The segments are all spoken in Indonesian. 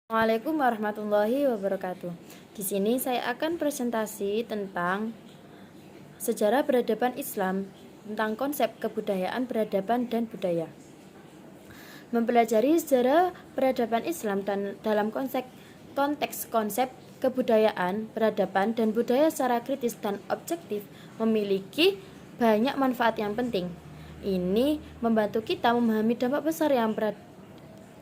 Assalamualaikum warahmatullahi wabarakatuh. Di sini saya akan presentasi tentang sejarah peradaban Islam, tentang konsep kebudayaan, peradaban, dan budaya. Mempelajari sejarah peradaban Islam dan dalam konteks konsep kebudayaan, peradaban, dan budaya secara kritis dan objektif memiliki banyak manfaat yang penting. Ini membantu kita memahami dampak besar yang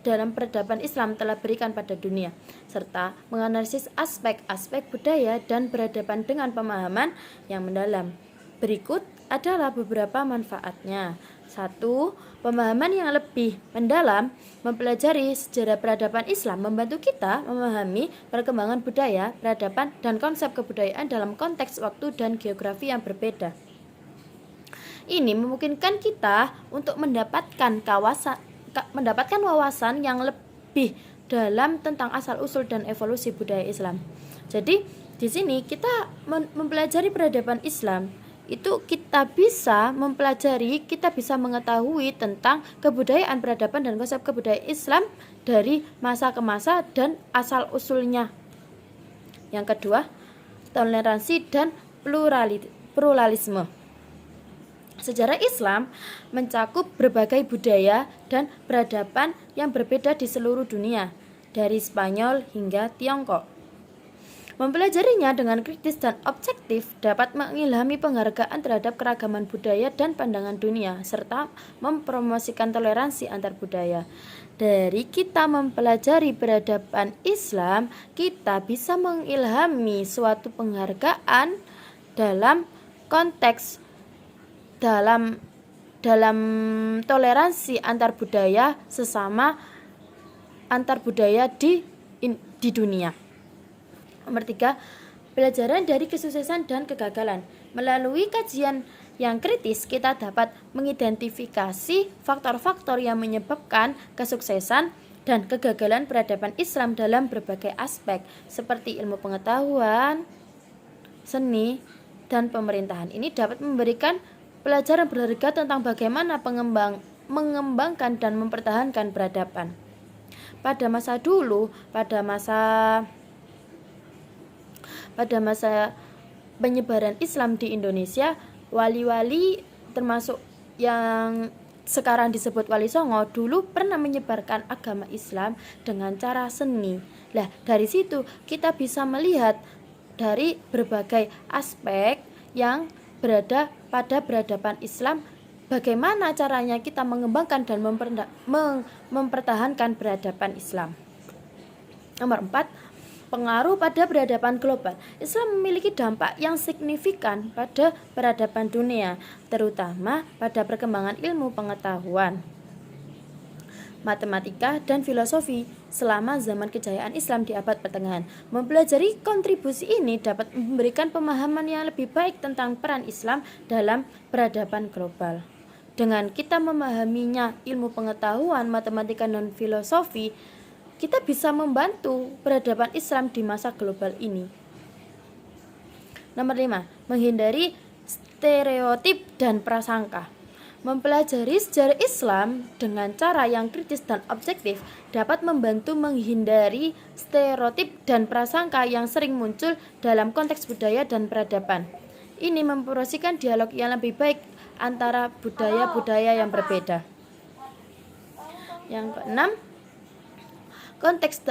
dalam peradaban Islam telah berikan pada dunia, serta menganalisis aspek-aspek budaya dan peradaban dengan pemahaman yang mendalam. Berikut adalah beberapa manfaatnya. 1. Pemahaman yang lebih mendalam. Mempelajari sejarah peradaban Islam membantu kita memahami perkembangan budaya, peradaban, dan konsep kebudayaan dalam konteks waktu dan geografi yang berbeda. Ini memungkinkan kita untuk mendapatkan wawasan yang lebih dalam tentang asal-usul dan evolusi budaya Islam. Jadi, di sini kita mempelajari peradaban Islam, itu kita bisa mengetahui tentang kebudayaan, peradaban, dan konsep kebudayaan Islam dari masa ke masa dan asal-usulnya. Yang kedua, toleransi dan pluralisme. Sejarah Islam mencakup berbagai budaya dan peradaban yang berbeda di seluruh dunia, dari Spanyol hingga Tiongkok. Mempelajarinya dengan kritis dan objektif dapat mengilhami penghargaan terhadap keragaman budaya dan pandangan dunia, serta mempromosikan toleransi antar budaya. Dari kita mempelajari peradaban Islam, kita bisa mengilhami suatu penghargaan dalam konteks dalam toleransi antar budaya sesama antar budaya di dunia. Nomor 3, pelajaran dari kesuksesan dan kegagalan. Melalui kajian yang kritis, kita dapat mengidentifikasi faktor-faktor yang menyebabkan kesuksesan dan kegagalan peradaban Islam dalam berbagai aspek, seperti ilmu pengetahuan, seni, dan pemerintahan. Ini dapat memberikan pelajaran berharga tentang bagaimana mengembangkan dan mempertahankan peradaban. Pada masa dulu, pada masa penyebaran Islam di Indonesia, wali-wali termasuk yang sekarang disebut Wali Songo dulu pernah menyebarkan agama Islam dengan cara seni. Nah, dari situ kita bisa melihat dari berbagai aspek yang berada pada peradaban Islam, bagaimana caranya kita mengembangkan dan mempertahankan peradaban Islam. Nomor 4, pengaruh pada peradaban global. Islam memiliki dampak yang signifikan pada peradaban dunia, terutama pada perkembangan ilmu pengetahuan, matematika, dan filosofi selama zaman kejayaan Islam di abad pertengahan. Mempelajari kontribusi ini dapat memberikan pemahaman yang lebih baik tentang peran Islam dalam peradaban global. Dengan kita memahaminya ilmu pengetahuan, matematika, dan filosofi, kita bisa membantu peradaban Islam di masa global ini. Nomor 5, menghindari stereotip dan prasangka. Mempelajari sejarah Islam dengan cara yang kritis dan objektif dapat membantu menghindari stereotip dan prasangka yang sering muncul dalam konteks budaya dan peradaban. Ini mempromosikan dialog yang lebih baik antara budaya-budaya yang berbeda. Yang keenam, konteks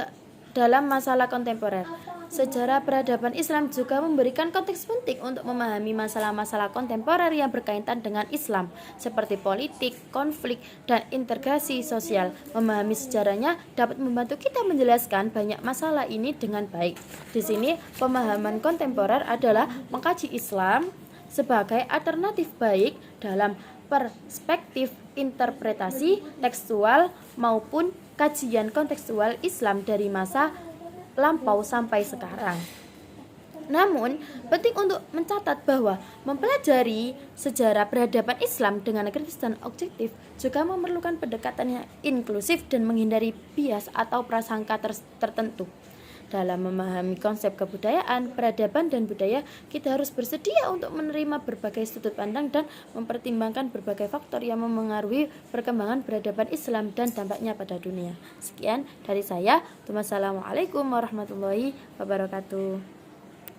dalam masalah kontemporer. Sejarah peradaban Islam juga memberikan konteks penting untuk memahami masalah-masalah kontemporer yang berkaitan dengan Islam, seperti politik, konflik, dan integrasi sosial. Memahami sejarahnya dapat membantu kita menjelaskan banyak masalah ini dengan baik. Di sini, pemahaman kontemporer adalah mengkaji Islam sebagai alternatif baik dalam perspektif interpretasi tekstual maupun kajian kontekstual Islam dari masa lampau sampai sekarang. Namun, penting untuk mencatat bahwa mempelajari sejarah peradaban Islam dengan kritis dan objektif juga memerlukan pendekatan yang inklusif dan menghindari bias atau prasangka tertentu. Dalam memahami konsep kebudayaan, peradaban, dan budaya, kita harus bersedia untuk menerima berbagai sudut pandang dan mempertimbangkan berbagai faktor yang memengaruhi perkembangan peradaban Islam dan dampaknya pada dunia. Sekian dari saya. Wassalamualaikum warahmatullahi wabarakatuh.